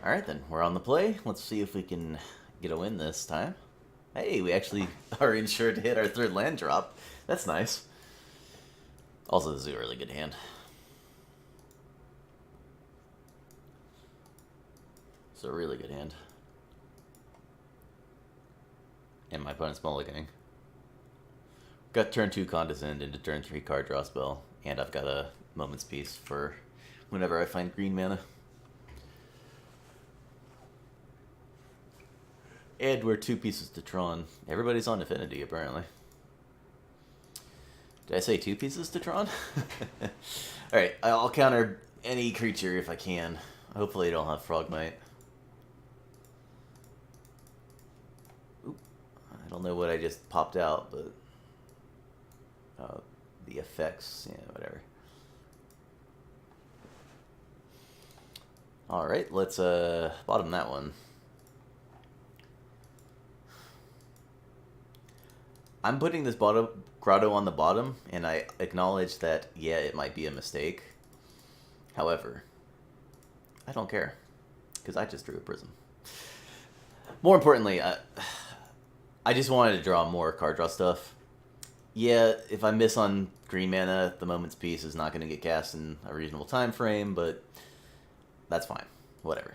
Alright then, we're on the play. Let's see if we can get a win this time. Hey, we actually are insured to hit our third land drop. That's nice. Also, this is a really good hand. It's a really good hand. And my opponent's mulliganing. Got turn 2 Condescend into turn 3 card draw spell. And I've got a Moment's Peace for whenever I find green mana. And we're 2 pieces to Tron. Everybody's on Affinity, apparently. Did I say 2 pieces to Tron? Alright, I'll counter any creature if I can. Hopefully I don't have Frogmite. Oop. I don't know what I just popped out, but... the effects, yeah, whatever. Alright, let's bottom that one. I'm putting this grotto on the bottom, and I acknowledge that, yeah, it might be a mistake. However, I don't care, because I just drew a prism. More importantly, I just wanted to draw more card draw stuff. Yeah, if I miss on green mana, the Moment's Peace is not going to get cast in a reasonable time frame, but that's fine. Whatever.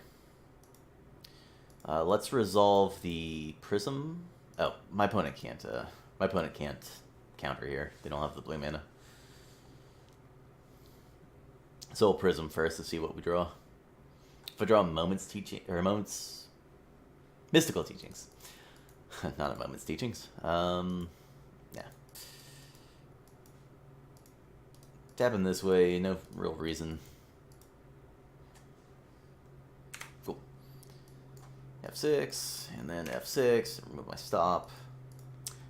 Let's resolve the prism. Oh, my opponent can't. My opponent can't counter here. They don't have the blue mana. So we'll prism first to see what we draw. If I draw Moment's Teaching or Moment's Mystical Teachings, not a Moment's Teachings. Yeah. Tapping this way, no real reason. Cool. F6 and then F6. Remove my stop.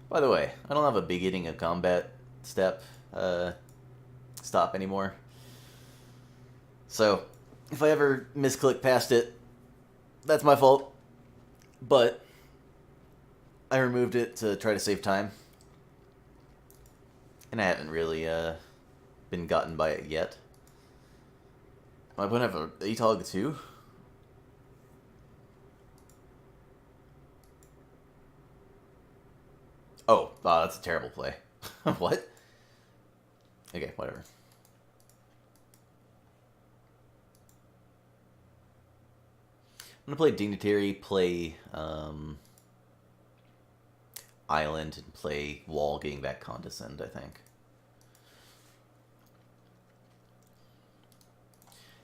By the way, I don't have a beginning of combat step stop anymore. So, if I ever misclick past it, that's my fault. But I removed it to try to save time. And I haven't really been gotten by it yet. My opponent have an Atog too? Oh, that's a terrible play. What? Okay, whatever. I'm gonna play Dignitary, play Island, and play Wall, getting back Condescend, I think.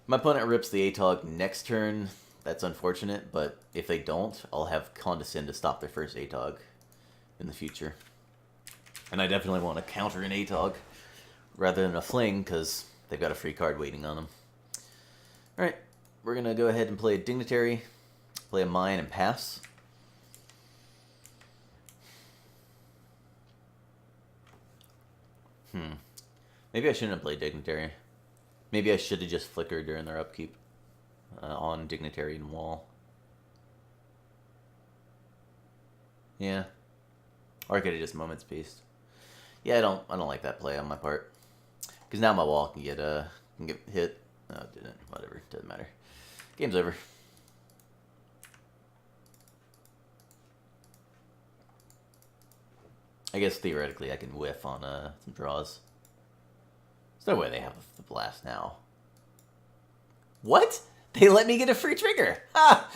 My opponent rips the Atog next turn. That's unfortunate, but if they don't, I'll have Condescend to stop their first Atog in the future. And I definitely want to counter an Atog rather than a Fling, because they've got a free card waiting on them. Alright, we're going to go ahead and play a Dignitary, play a Mine, and pass. Maybe I shouldn't have played Dignitary. Maybe I should have just flickered during their upkeep on Dignitary and Wall. Yeah. Or I could have just Moment's Peace. Yeah, I don't like that play on my part. Because now my Wall can get hit. No, it didn't. Whatever. Doesn't matter. Game's over. I guess theoretically I can whiff on some draws. There's no way they have the blast now. What? They let me get a free trigger. Ha!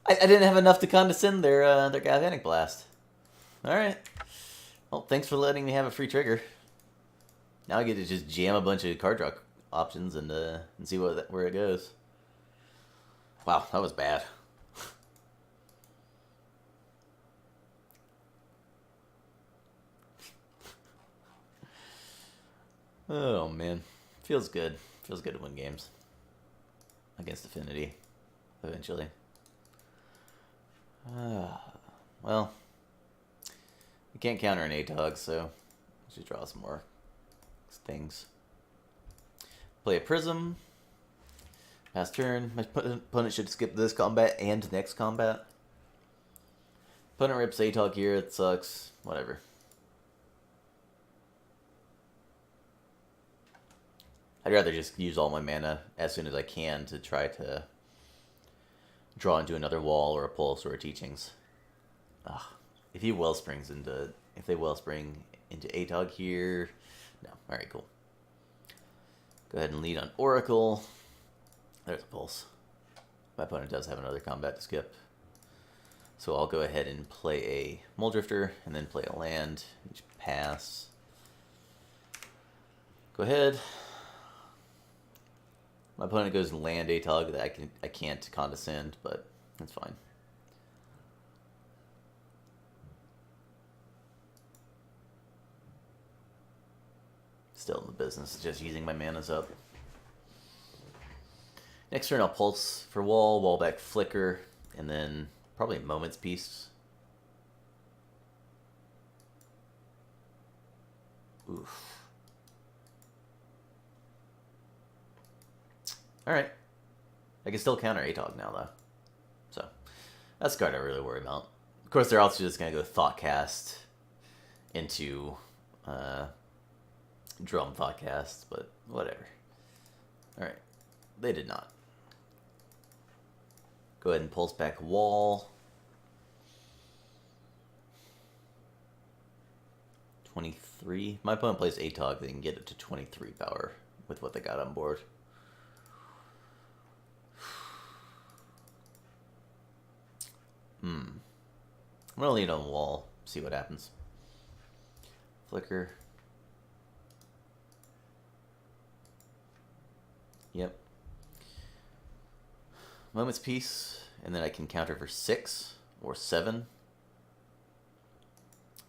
I didn't have enough to condescend their Galvanic Blast. Alright. Well, thanks for letting me have a free trigger. Now I get to just jam a bunch of card draw options and see where it goes. Wow, that was bad. Oh man, feels good. Feels good to win games against Affinity eventually. Well, we can't counter an Atog, so we should draw some more things. Play a Prism. Pass turn. My opponent should skip this combat and next combat. Opponent rips Atog here. It sucks. Whatever. I'd rather just use all my mana as soon as I can to try to draw into another wall or a pulse or a teachings. Ugh. If he wellsprings into, if they wellspring into ATOG here, no. All right, cool. Go ahead and lead on Oracle. There's a pulse. My opponent does have another combat to skip. So I'll go ahead and play a Muldrifter and then play a land. Each pass. Go ahead. My opponent goes land ATOG that I can't condescend, but that's fine. Still in the business, just using my manas up. Next turn I'll pulse for wall back flicker, and then probably Moment's Peace. Oof. Alright. I can still counter ATOG now, though. So, that's the card I really worry about. Of course, they're also just going to go Thoughtcast into Drum Thoughtcast, but whatever. Alright. They did not. Go ahead and pulse back wall. 23. My opponent plays ATOG, they can get it to 23 power with what they got on board. I'm gonna lead on the wall, see what happens. Flicker. Yep. Moment's Peace, and then I can counter for 6 or 7. I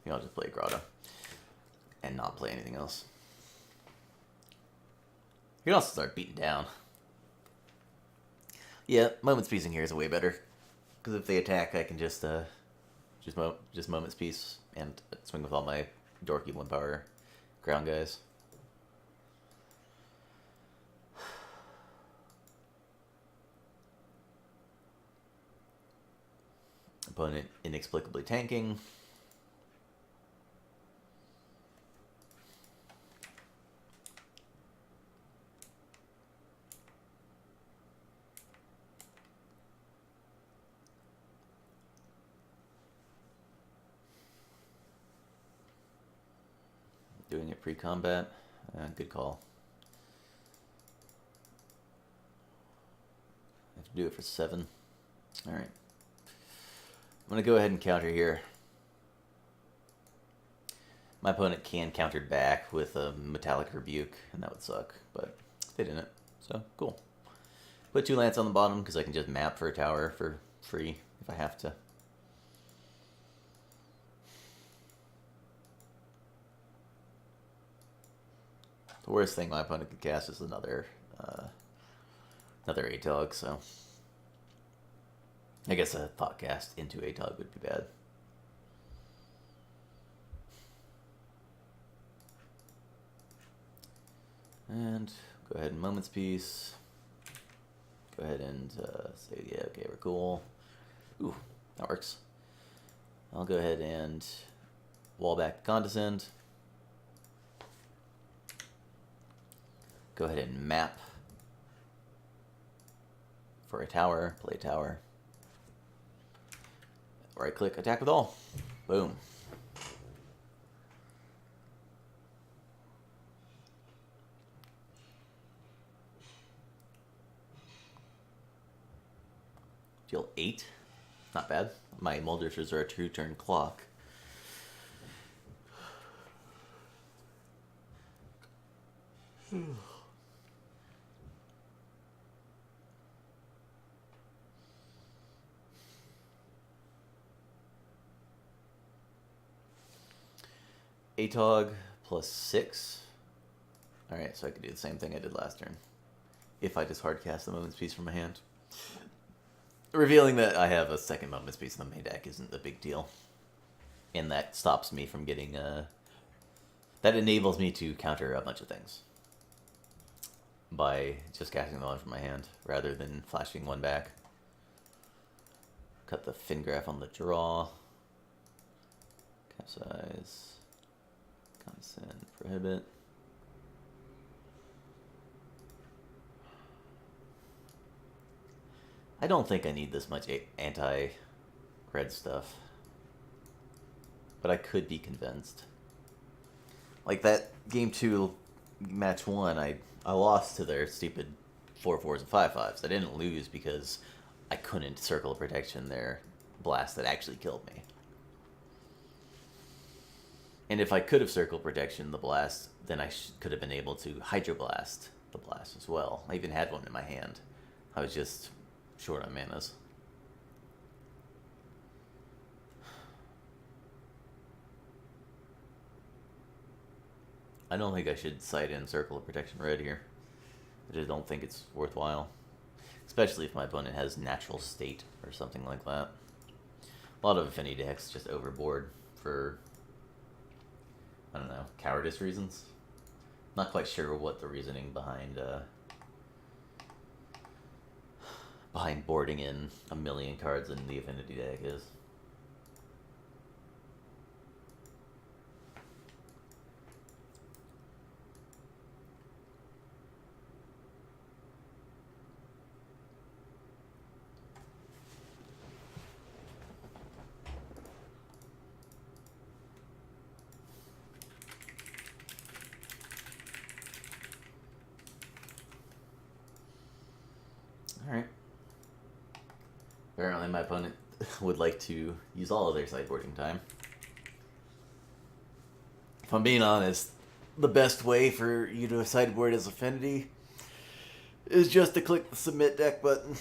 think I'll just play Grotto and not play anything else. You can also start beating down. Yeah, Moment's Peace in here is way better. Because if they attack, I can just Moment's Peace and swing with all my dorky 1 power ground guys. Opponent inexplicably tanking. Doing it pre-combat. Good call. I have to do it for 7. Alright. I'm going to go ahead and counter here. My opponent can counter back with a Metallic Rebuke, and that would suck, but they didn't. So, cool. Put 2 lands on the bottom, because I can just map for a tower for free if I have to. The worst thing my opponent could cast is another ATOG, so I guess a Thoughtcast into ATOG would be bad. And go ahead and Moment's Peace. Go ahead and say, yeah, okay, we're cool. Ooh, that works. I'll go ahead and wall back Condescend. Go ahead and map for a tower, play a tower. Right click, attack with all. Boom. Deal 8. Not bad. My Muldrifters are a 2-turn clock. ATOG plus 6. Alright, so I could do the same thing I did last turn. If I just hardcast the Moment's Peace from my hand. Revealing that I have a second Moment's Peace in the main deck isn't a big deal. And that stops me from getting that enables me to counter a bunch of things. By just casting the one from my hand, rather than flashing 1 back. Cut the Fingraph on the draw. Capsize. Condescend, Prohibit. I don't think I need this much anti-red stuff. But I could be convinced. Like that game 2, match 1, I lost to their stupid 4/4s and 5/5s. I didn't lose because I couldn't circle of protection their blast that actually killed me. And if I could have circle protection the blast, then I could have been able to hydroblast the blast as well. I even had one in my hand. I was just short on manas. I don't think I should sight in Circle of Protection Red here. I just don't think it's worthwhile. Especially if my opponent has Natural State or something like that. A lot of Affinity decks just overboard for, I don't know, cowardice reasons. Not quite sure what the reasoning behind boarding in a million cards in the Affinity deck is. Alright. Apparently my opponent would like to use all of their sideboarding time. If I'm being honest, the best way for you to sideboard as Affinity is just to click the Submit Deck button.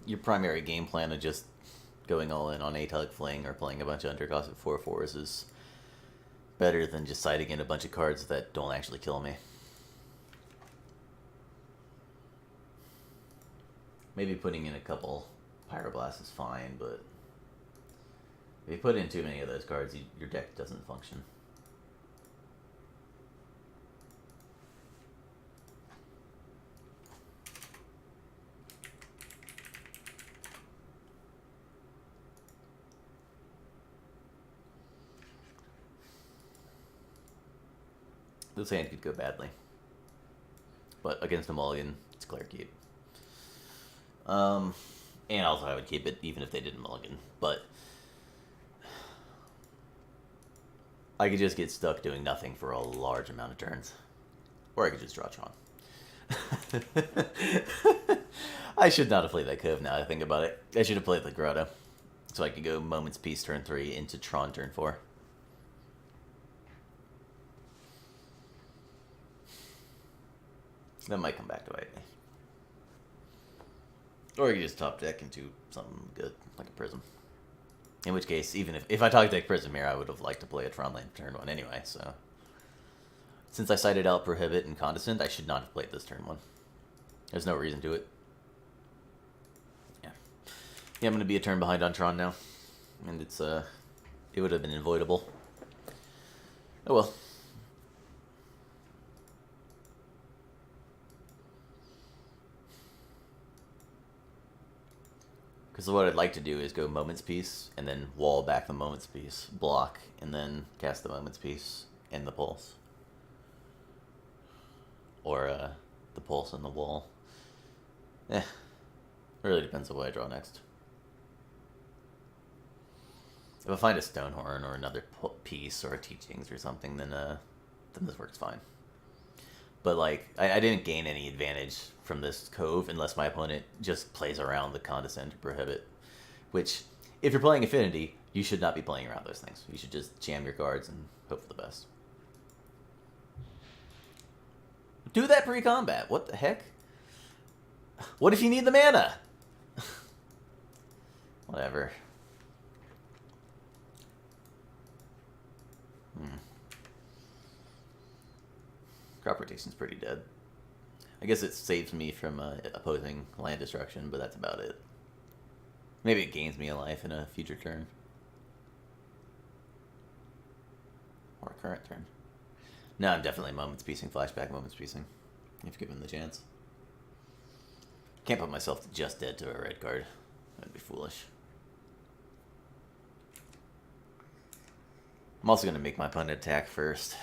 Your primary game plan of just going all in on Atelic Fling or playing a bunch of undercosted 4/4s is better than just siding in a bunch of cards that don't actually kill me. Maybe putting in a couple Pyroblasts is fine, but if you put in too many of those cards, your deck doesn't function. This hand could go badly. But against a mulligan, it's clear keep. And also I would keep it even if they didn't mulligan. But I could just get stuck doing nothing for a large amount of turns. Or I could just draw Tron. I should not have played that Cove now that I think about it. I should have played the Grotto. So I could go Moment's Peace turn 3 into Tron turn 4. That might come back to bite me. Or you could just top deck into something good, like a Prism. In which case, even if I top deck Prism here, I would have liked to play a Tron land turn 1 anyway, so. Since I cited out Prohibit and Condescend, I should not have played this turn 1. There's no reason to it. Yeah. Yeah, I'm going to be a turn behind on Tron now. And it would have been avoidable. Oh well. Because what I'd like to do is go Moment's Peace, and then wall back the Moment's Peace, block, and then cast the Moment's Peace and the Pulse. Or the Pulse and the wall. It really depends on what I draw next. If I find a Stonehorn or another piece or a Teachings or something, then this works fine. But like, I didn't gain any advantage from this Cove unless my opponent just plays around the Condescend or Prohibit. Which, if you're playing Affinity, you should not be playing around those things. You should just jam your cards and hope for the best. Do that pre-combat. What the heck? What if you need the mana? Whatever. Crop rotation's pretty dead. I guess it saves me from opposing land destruction, but that's about it. Maybe it gains me a life in a future turn. Or a current turn. No, I'm definitely Moment's Piecing, Flashback Moment's Piecing. If given the chance. Can't put myself just dead to a red card. That'd be foolish. I'm also going to make my opponent attack first.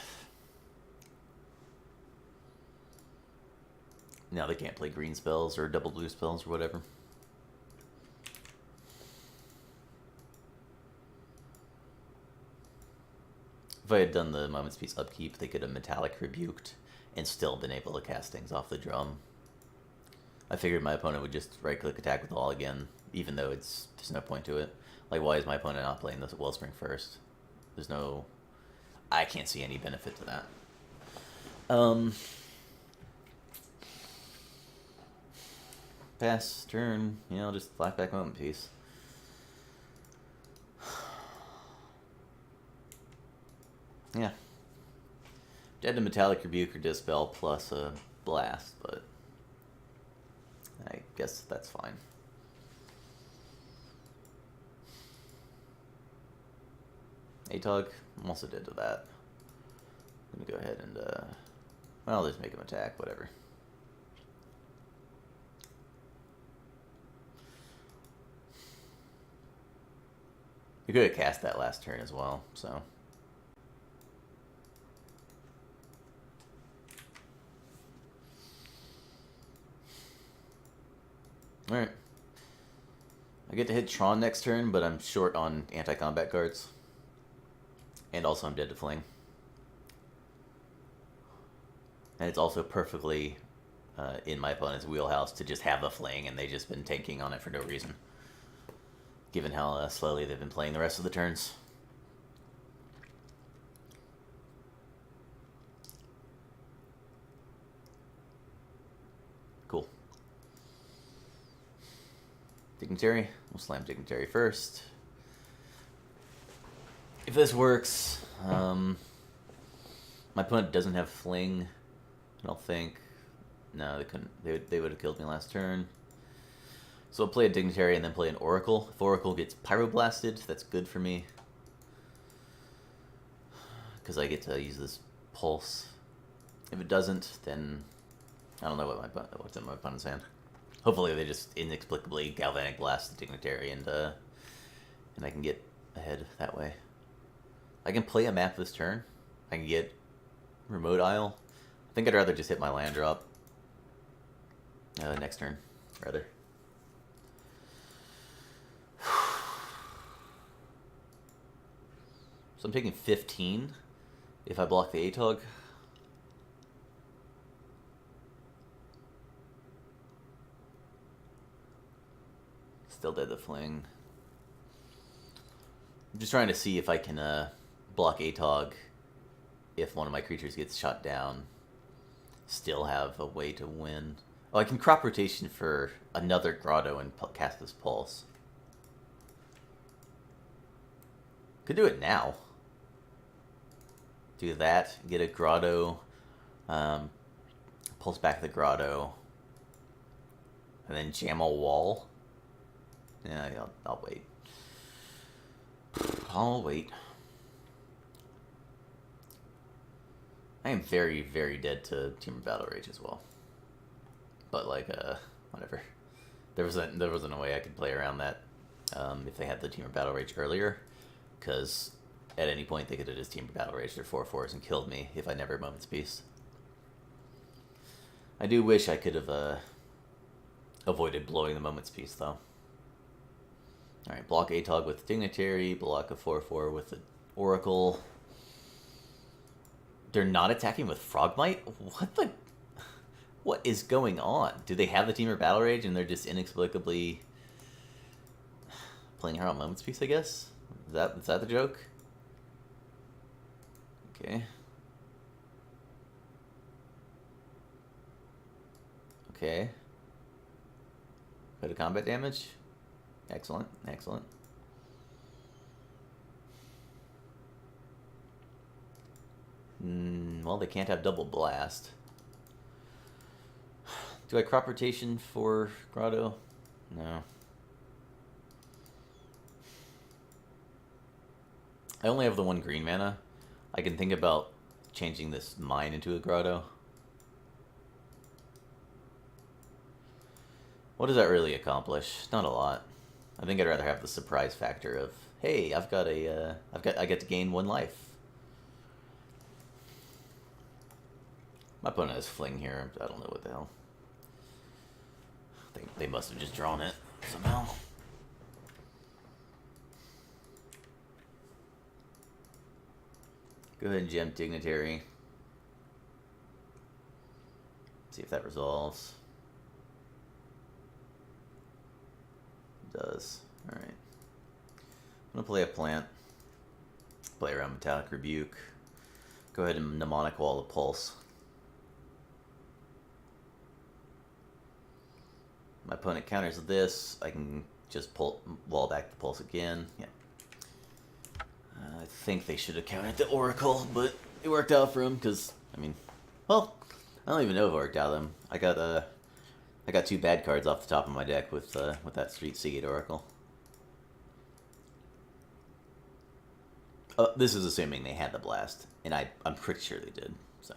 Now they can't play green spells or double blue spells or whatever. If I had done the Moment's Peace upkeep, they could have Metallic Rebuked and still been able to cast things off the drum. I figured my opponent would just right-click attack with all again, even though there's no point to it. Like, why is my opponent not playing this Wellspring first? There's no... I can't see any benefit to that. Pass, turn, just flashback Moment Piece. Yeah. Dead to Metallic Rebuke or Dispel plus a Blast, but I guess that's fine. Atog, I'm also dead to that. I'm gonna go ahead and, well, just make him attack, whatever. You could have cast that last turn as well, so... Alright. I get to hit Tron next turn, but I'm short on anti-combat cards. And also I'm dead to Fling. And it's also perfectly in my opponent's wheelhouse to just have a Fling, and they've just been tanking on it for no reason. Given how slowly they've been playing the rest of the turns. Cool. Dignitary. We'll slam Dignitary first. If this works, my opponent doesn't have Fling, I don't think. No, they couldn't. They would have killed me last turn. So I'll play a Dignitary and then play an Oracle. If Oracle gets Pyroblasted, that's good for me. Because I get to use this Pulse. If it doesn't, then I don't know what's in my opponent's hand. Hopefully they just inexplicably Galvanic Blast the Dignitary and I can get ahead that way. I can play a map this turn. I can get Remote Isle. I think I'd rather just hit my land drop. Next turn, rather. So I'm taking 15 if I block the Atog. Still dead the Fling. I'm just trying to see if I can block Atog if one of my creatures gets shot down. Still have a way to win. Oh, I can crop rotation for another Grotto and cast this Pulse. Could do it now. Do that, get a Grotto, pulse back the Grotto, and then jam a wall. Yeah, I'll wait. I'll wait. I am very, very dead to Temur Battle Rage as well. But like, whatever. There wasn't a way I could play around that if they had the Temur Battle Rage earlier, because at any point they could have just Temur Battle Rage their 4/4s and killed me if I never Moment's Peace. I do wish I could have avoided blowing the Moment's Peace though. Alright, block Atog with Dignitary, block a 4/4 with the Oracle. They're not attacking with Frogmite? What is going on? Do they have the Temur Battle Rage and they're just inexplicably playing her on Moment's Peace, I guess? Is that the joke? Okay. Okay. Go to combat damage. Excellent, excellent. Well, they can't have double blast. Do I crop rotation for Grotto? No. I only have the one green mana. I can think about changing this mine into a Grotto. What does that really accomplish? Not a lot. I think I'd rather have the surprise factor of, hey, I get to gain 1 life. My opponent has Fling here. I don't know what the hell. They must have just drawn it somehow. Go ahead and gem Dignitary. See if that resolves. It does. Alright. I'm going to play a plant. Play around Metallic Rebuke. Go ahead and Mnemonic Wall of Pulse. My opponent counters this. I can just wall back the Pulse again. Yeah. I think they should have countered the Oracle, but it worked out for him because, I mean, well, I don't even know if it worked out them. I got 2 bad cards off the top of my deck with that Street Seagate Oracle. This is assuming they had the blast, and I'm pretty sure they did. So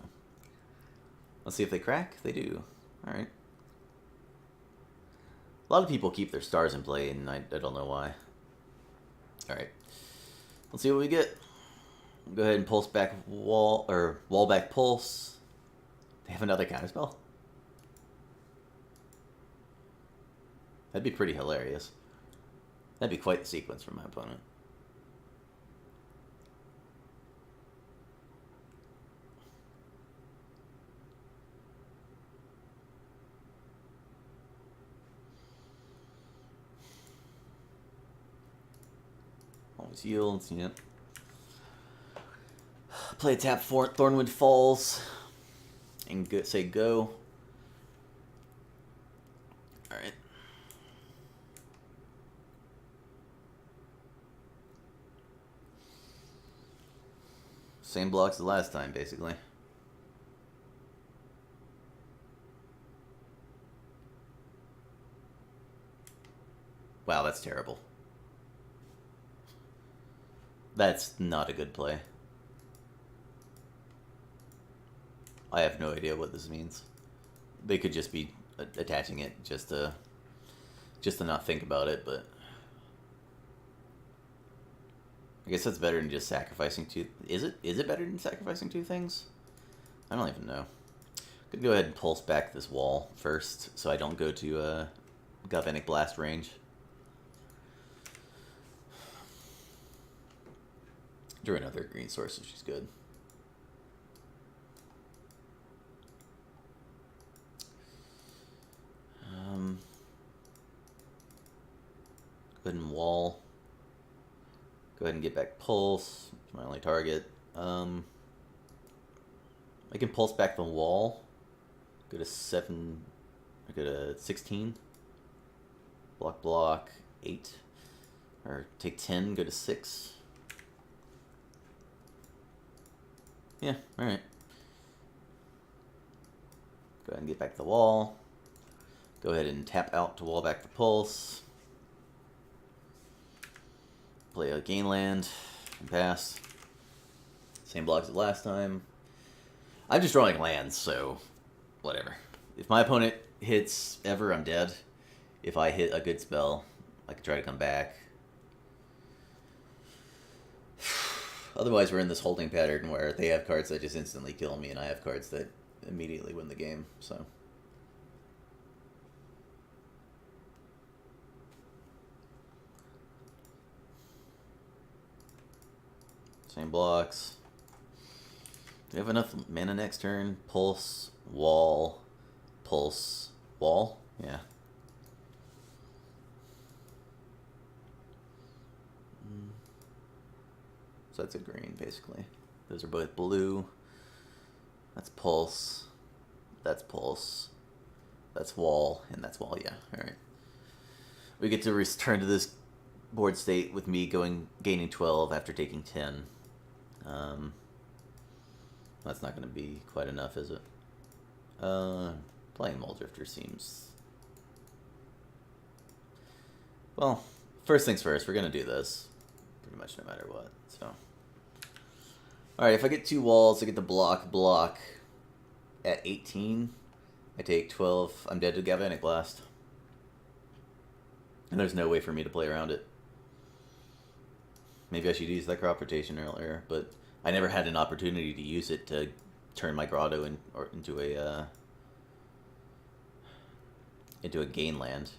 let's see if they crack. They do. All right. A lot of people keep their stars in play, and I don't know why. All right. Let's see what we get. Go ahead and pulse back wall back pulse. They have another counterspell. That'd be pretty hilarious. That'd be quite the sequence from my opponent. Always yields, yep. Play a tap for Thornwood Falls. And say go. Alright. Same blocks as last time, basically. Wow, that's terrible. That's not a good play. I have no idea what this means. They could just be attaching it just to not think about it, but I guess that's better than just sacrificing 2. Is it better than sacrificing 2 things? I don't even know. Could go ahead and pulse back this wall first, so I don't go to Galvanic Blast range. Drew another green source, which is good. Go ahead and wall. Go ahead and get back pulse. It's my only target. I can pulse back the wall. Go to 7. I go to 16. Block 8. Or take 10. Go to 6. Yeah, alright. Go ahead and get back the wall. Go ahead and tap out to wall back the pulse. Play a gain land and pass. Same blocks as last time. I'm just drawing lands, so whatever. If my opponent hits ever, I'm dead. If I hit a good spell, I can try to come back. Otherwise, we're in this holding pattern where they have cards that just instantly kill me, and I have cards that immediately win the game, so. Same blocks. Do we have enough mana next turn? Pulse, wall, yeah. So that's a green, basically. Those are both blue. That's pulse. That's pulse. That's wall, and that's wall, yeah. Alright. We get to return to this board state with me gaining 12 after taking 10. That's not going to be quite enough, is it? Playing Muldrifter seems... Well, first things first, we're going to do this. Pretty much no matter what, so... Alright, if I get 2 walls, I get the block. At 18, I take 12. I'm dead to Galvanic Blast. And there's no way for me to play around it. Maybe I should use that crop rotation earlier, but I never had an opportunity to use it to turn my grotto into into a gain land.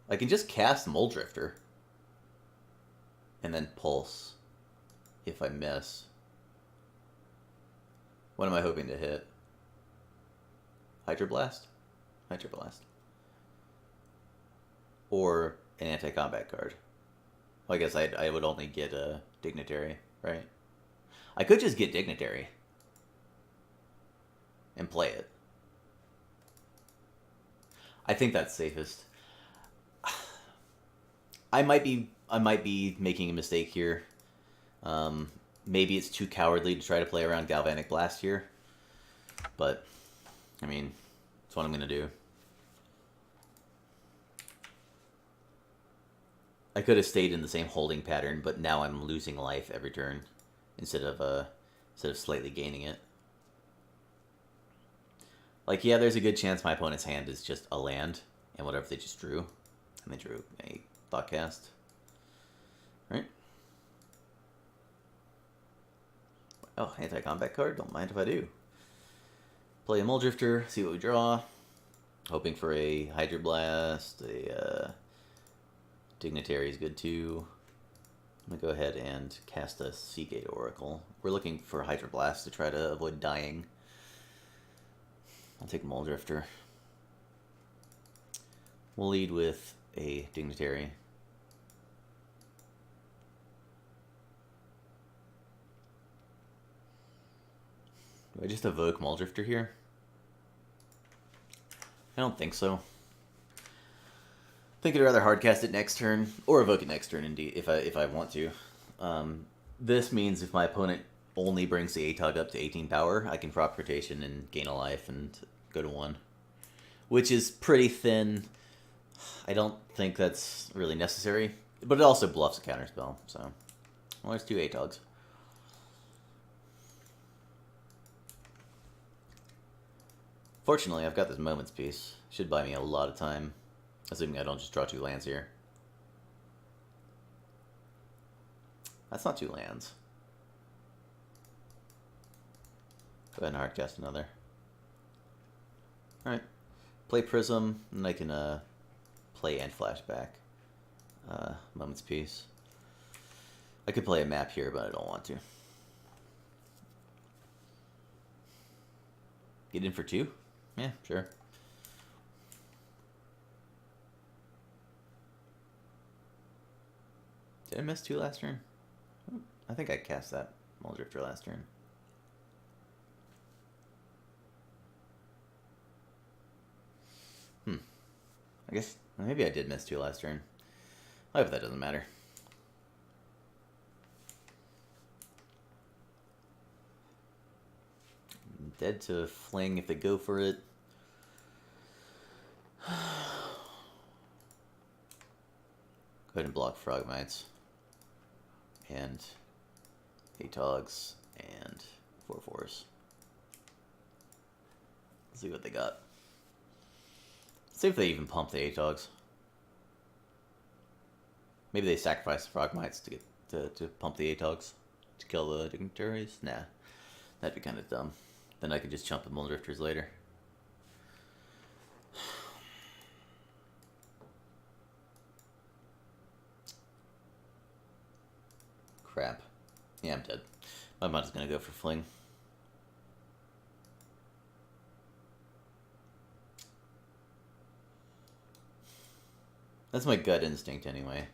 I can just cast Muldrifter and then Pulse if I miss. What am I hoping to hit? Hydroblast? Hydroblast. Or an anti-combat card. Well, I guess I would only get a Dignitary, right? I could just get Dignitary and play it. I think that's safest. I might be making a mistake here. Maybe it's too cowardly to try to play around Galvanic Blast here. But, I mean, that's what I'm going to do. I could have stayed in the same holding pattern, but now I'm losing life every turn instead of slightly gaining it. Like, yeah, there's a good chance my opponent's hand is just a land, and whatever they just drew. And they drew a Thoughtcast. Right? Oh, anti-combat card? Don't mind if I do. Play a Muldrifter, see what we draw. Hoping for a Hydroblast, a Dignitary is good too. I'm going to go ahead and cast a Seagate Oracle. We're looking for Hydroblast to try to avoid dying. I'll take Muldrifter. We'll lead with a Dignitary. Do I just evoke Muldrifter here? I don't think so. I think I'd rather hardcast it next turn, or evoke it next turn indeed, if I want to. This means if my opponent only brings the ATOG up to 18 power, I can prop rotation and gain a life and go to 1. Which is pretty thin. I don't think that's really necessary. But it also bluffs a counterspell, so... Well, there's 2 ATOGs. Fortunately, I've got this Moment's Piece. Should buy me a lot of time. Assuming I don't just draw 2 lands here. That's not 2 lands. Go ahead and hardcast another. Alright. Play Prism, and I can play and flashback. Moment's Piece. I could play a map here, but I don't want to. Get in for 2? Yeah, sure. Did I miss 2 last turn? I think I cast that Muldrifter last turn. I guess maybe I did miss 2 last turn. I hope that doesn't matter. Dead to Fling if they go for it. Go ahead and block Frogmites. And ATOGs and 4/4s. Let's see what they got. See if they even pump the ATOGs. Maybe they sacrifice the Frogmites to get to pump the ATOGs to kill the Dignitaries. Nah, that'd be kind of dumb. Then I could just chump the Muldrifters later. Crap. Yeah, I'm dead. My mind's gonna go for Fling. That's my gut instinct anyway.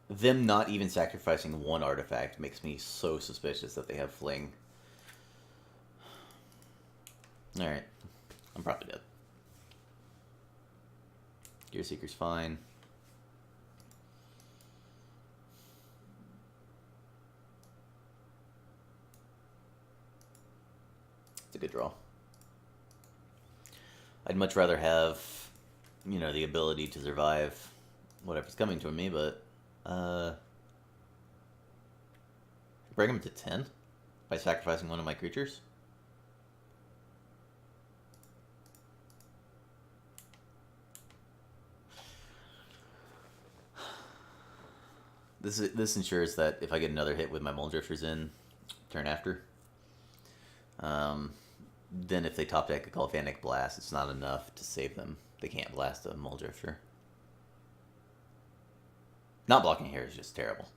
Them not even sacrificing 1 artifact makes me so suspicious that they have Fling. Alright. I'm probably dead. Gear Seeker's fine. It's a good draw. I'd much rather have, you know, the ability to survive whatever's coming to me, but bring him to 10 by sacrificing 1 of my creatures. This ensures that if I get another hit with my Mole Drifters in turn after, then if they top deck a Galvanic Blast, it's not enough to save them. They can't blast a Mole Drifter. Not blocking here is just terrible.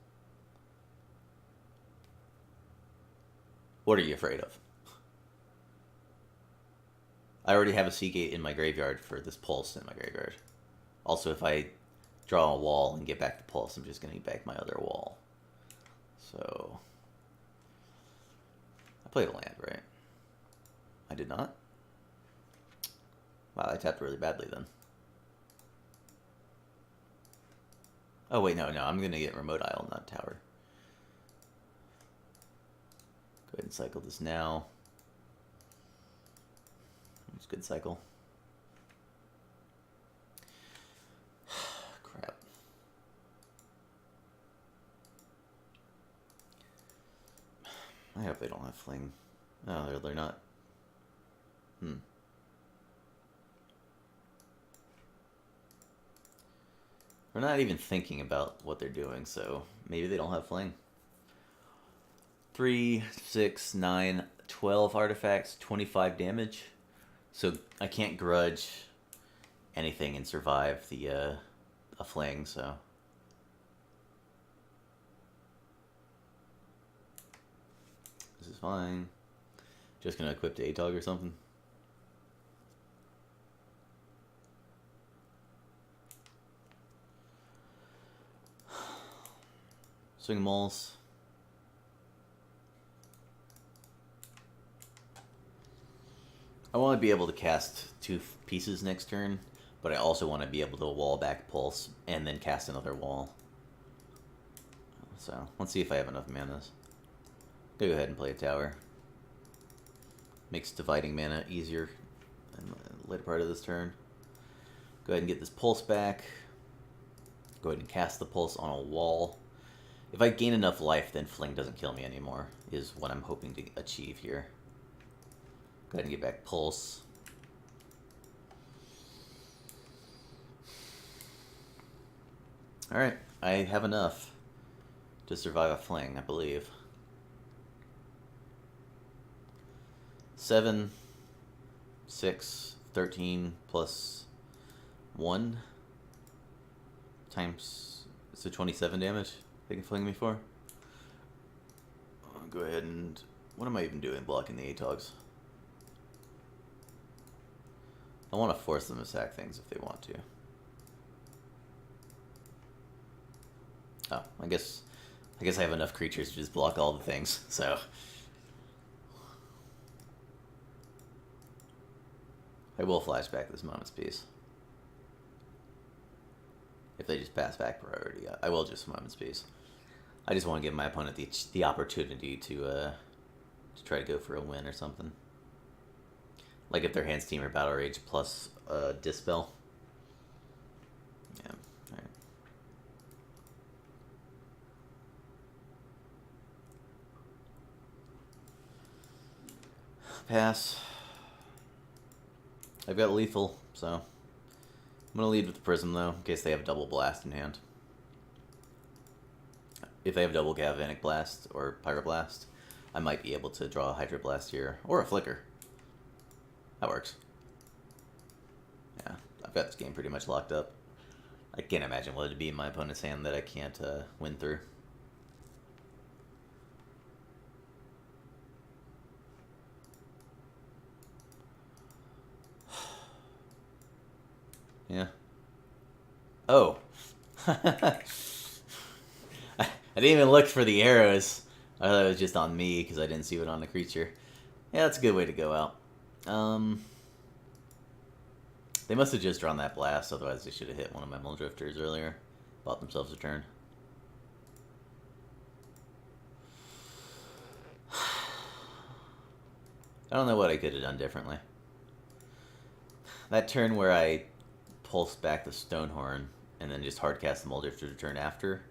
What are you afraid of? I already have a Seagate in my graveyard for this Pulse in my graveyard. Also, if I draw a wall and get back the Pulse, I'm just going to get back my other wall. So, I played a land, right? I did not? Wow, I tapped really badly then. Oh, wait, no, I'm going to get Remote Isle, not Tower. Go ahead and cycle this now. It's a good cycle. Crap. I hope they don't have Fling. No, they're not. They're not even thinking about what they're doing, so maybe they don't have Fling. 3, 6, 9, 12 artifacts, 25 damage. So I can't grudge anything and survive the a Fling, so. This is fine. Just gonna equip to ATOG or something. Swing Moles. I want to be able to cast 2 pieces next turn, but I also want to be able to wall back Pulse and then cast another wall. So, let's see if I have enough manas. Go ahead and play a tower. Makes dividing mana easier in the later part of this turn. Go ahead and get this Pulse back. Go ahead and cast the Pulse on a wall. If I gain enough life, then Fling doesn't kill me anymore, is what I'm hoping to achieve here. Go ahead and get back Pulse. Alright, I have enough to survive a Fling, I believe. 7, 6, 13 plus 1 times, so 27 damage they can Fling me for. I'll go ahead and, what am I even doing blocking the ATOGs? I want to force them to sack things if they want to. Oh, I guess I have enough creatures to just block all the things, so. I will flashback this Moment's Peace. If they just pass back priority, I will just Moment's Peace. I just want to give my opponent the opportunity to try to go for a win or something. Like if their hands team or Battle Rage plus Dispel. Yeah, alright. Pass. I've got lethal, so I'm gonna lead with the Prism though, in case they have double blast in hand. If they have double Galvanic Blast or Pyroblast, I might be able to draw a Hydroblast here, or a Flicker. That works. Yeah, I've got this game pretty much locked up. I can't imagine what it'd be in my opponent's hand that I can't win through. Yeah. Oh. I didn't even look for the arrows. I thought it was just on me because I didn't see it on the creature. Yeah, that's a good way to go out. They must have just drawn that blast, otherwise they should have hit one of my Mole Drifters earlier. Bought themselves a turn. I don't know what I could have done differently. That turn where I pulsed back the Stonehorn and then just hardcast the Mole Drifter to turn after,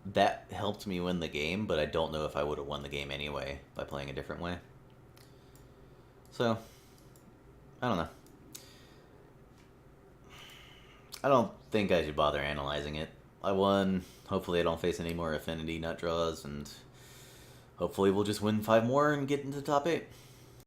that helped me win the game, but I don't know if I would have won the game anyway by playing a different way. So, I don't know. I don't think I should bother analyzing it. I won. Hopefully I don't face any more Affinity nut draws, and hopefully we'll just win 5 more and get into the top 8.